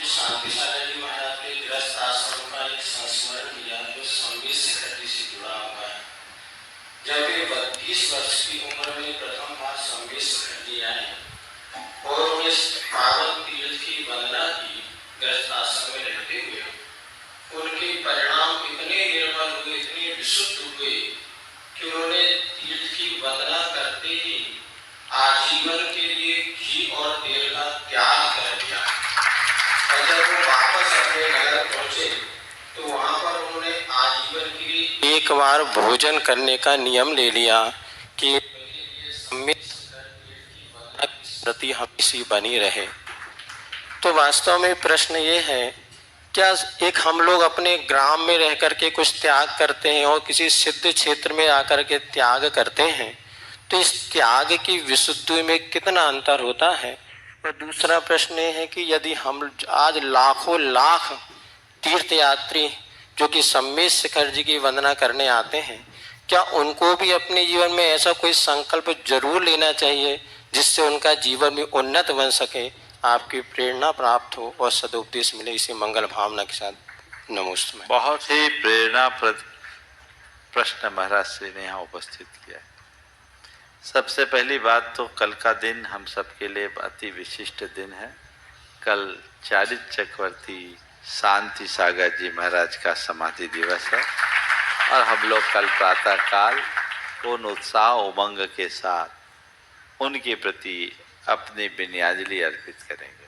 शांति सागर जी महाराज के गृहस्थ आश्रम का एक संस्मरण किया जो संबित शिखर जी से जुड़ा हुआ है। जब वे 32 वर्ष की उम्र में प्रथम बार संबित शिखर जी आए और उन्हें पावन तीर्थ की वंदना की गृहस्थ आश्रम में रहते हुए, उनके परिणाम इतने निर्मल हुए, इतने विशुद्ध हुए कि उन्होंने तीर्थ की वंदना करते ही आजीवन के लिए घी और तेल का त्याग कर दिया। और जब वो वापस अपने नगर पहुंचे तो वहां पर उन्होंने आजीवन के लिए एक बार भोजन करने का नियम ले लिया कि प्रति हमेशा बनी रहे। तो वास्तव में प्रश्न ये है, क्या एक हम लोग अपने ग्राम में रह करके कुछ त्याग करते हैं और किसी सिद्ध क्षेत्र में आकर के त्याग करते हैं, तो इस त्याग की विशुद्धि में कितना अंतर होता है। और दूसरा प्रश्न ये है कि यदि हम आज लाखों लाख तीर्थयात्री जो कि संबित शिखर जी की वंदना करने आते हैं, क्या उनको भी अपने जीवन में ऐसा कोई संकल्प जरूर लेना चाहिए जिससे उनका जीवन भी उन्नत बन सके, आपकी प्रेरणा प्राप्त हो और सदुपदेश मिले। इसी मंगल भावना के साथ नमोस्तुते। बहुत ही प्रेरणाप्रद प्रश्न महाराज श्री ने यहाँ उपस्थित किया है। सबसे पहली बात तो कल का दिन हम सबके लिए अति विशिष्ट दिन है। कल चारित्र चक्रवर्ती शांति सागर जी महाराज का समाधि दिवस है और हम लोग कल प्रातः काल पूर्ण उत्साह उमंग के साथ उनके प्रति अपनी विनयाजलि अर्पित करेंगे।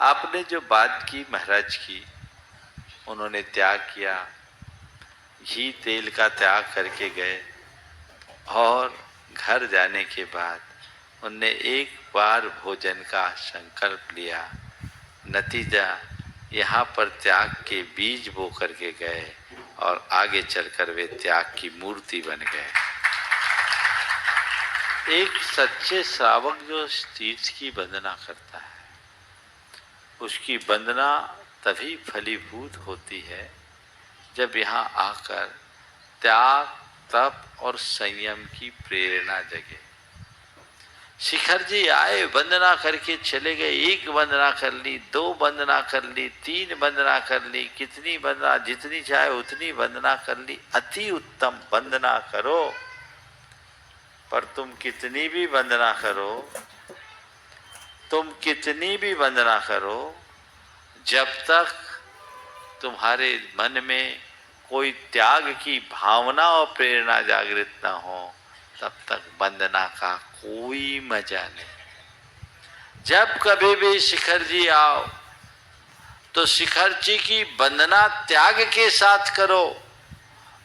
आपने जो बात की महाराज की, उन्होंने त्याग किया, घी तेल का त्याग करके गए और घर जाने के बाद उनने एक बार भोजन का संकल्प लिया। नतीजा यहाँ पर त्याग के बीज बो करके गए और आगे चलकर वे त्याग की मूर्ति बन गए। एक सच्चे श्रावक जो तीर्थ की वंदना करता है, उसकी वंदना तभी फलीभूत होती है जब यहाँ आकर त्याग, तप और संयम की प्रेरणा जगे। शिखर जी आए, वंदना करके चले गए। एक वंदना कर ली, दो वंदना कर ली, तीन वंदना कर ली, कितनी वंदना, जितनी चाहे उतनी वंदना कर ली। अति उत्तम वंदना करो, पर तुम कितनी भी वंदना करो, तुम कितनी भी वंदना करो, जब तक तुम्हारे मन में कोई त्याग की भावना और प्रेरणा जागृत न हो, तब तक वंदना का कोई मजा नहीं। जब कभी भी शिखर जी आओ तो शिखर जी की वंदना त्याग के साथ करो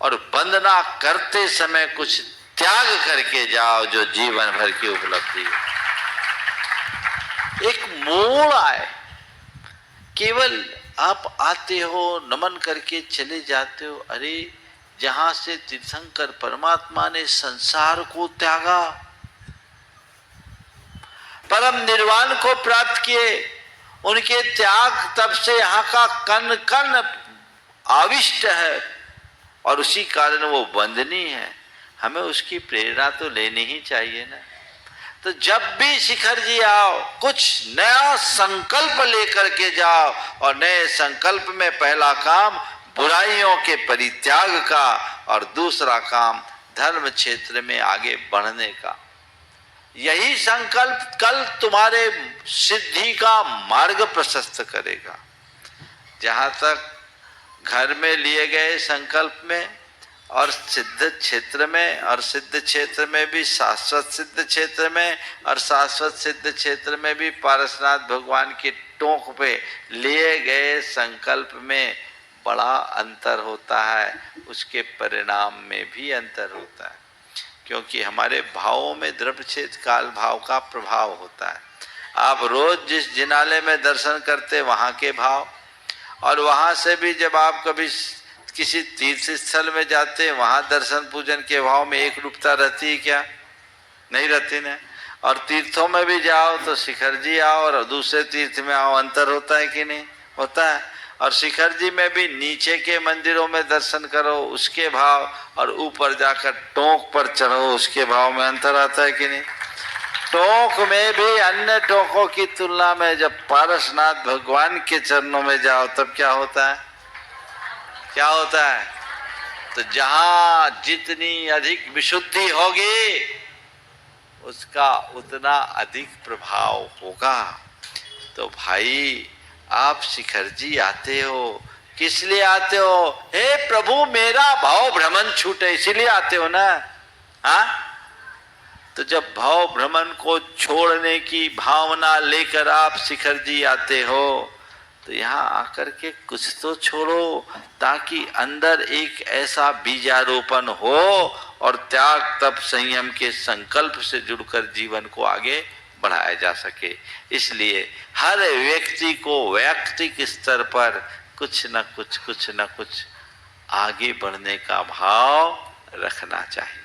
और वंदना करते समय कुछ त्याग करके जाओ जो जीवन भर की उपलब्धि है। एक मोड़ आए, केवल आप आते हो, नमन करके चले जाते हो। अरे, जहां से तीर्थंकर परमात्मा ने संसार को त्यागा, परम निर्वाण को प्राप्त किए, उनके त्याग तब से यहाँ का कण कण आविष्ट है और उसी कारण वो वंदनीय है। हमें उसकी प्रेरणा तो लेनी ही चाहिए ना। तो जब भी शिखर जी आओ, कुछ नया संकल्प लेकर के जाओ और नए संकल्प में पहला काम बुराइयों के परित्याग का और दूसरा काम धर्म क्षेत्र में आगे बढ़ने का। यही संकल्प कल तुम्हारे सिद्धि का मार्ग प्रशस्त करेगा। जहाँ तक घर में लिए गए संकल्प में और सिद्ध क्षेत्र में, और सिद्ध क्षेत्र में भी शाश्वत सिद्ध क्षेत्र में, और शाश्वत सिद्ध क्षेत्र में भी पारसनाथ भगवान की टोंक पे लिए गए संकल्प में बड़ा अंतर होता है। उसके परिणाम में भी अंतर होता है, क्योंकि हमारे भावों में द्रव्य क्षेत्र काल भाव का प्रभाव होता है। आप रोज जिस जिनालय में दर्शन करते वहाँ के भाव, और वहाँ से भी जब आप कभी किसी तीर्थ स्थल में जाते, वहाँ दर्शन पूजन के भाव में एक रूपता रहती है क्या? नहीं रहती ना। और तीर्थों में भी जाओ तो शिखर जी आओ और दूसरे तीर्थ में आओ, अंतर होता है कि नहीं? होता है। और शिखर जी में भी नीचे के मंदिरों में दर्शन करो उसके भाव, और ऊपर जाकर टोंक पर चढ़ो उसके भाव में अंतर आता है कि नहीं? टोंक में भी अन्य टोंकों की तुलना में जब पारसनाथ भगवान के चरणों में जाओ तब क्या होता है? क्या होता है? तो जहां जितनी अधिक विशुद्धि होगी उसका उतना अधिक प्रभाव होगा। तो भाई आप शिखर जी आते हो, किस लिए आते हो? हे प्रभु मेरा भाव भ्रमण छूटे, इसीलिए आते हो ना। हाँ, तो जब भाव भ्रमण को छोड़ने की भावना लेकर आप शिखर जी आते हो तो यहाँ आकर के कुछ तो छोड़ो, ताकि अंदर एक ऐसा बीजारोपण हो और त्याग तप संयम के संकल्प से जुड़कर जीवन को आगे बढ़ाया जा सके। इसलिए हर व्यक्ति को वैयक्तिक स्तर पर कुछ न कुछ आगे बढ़ने का भाव रखना चाहिए।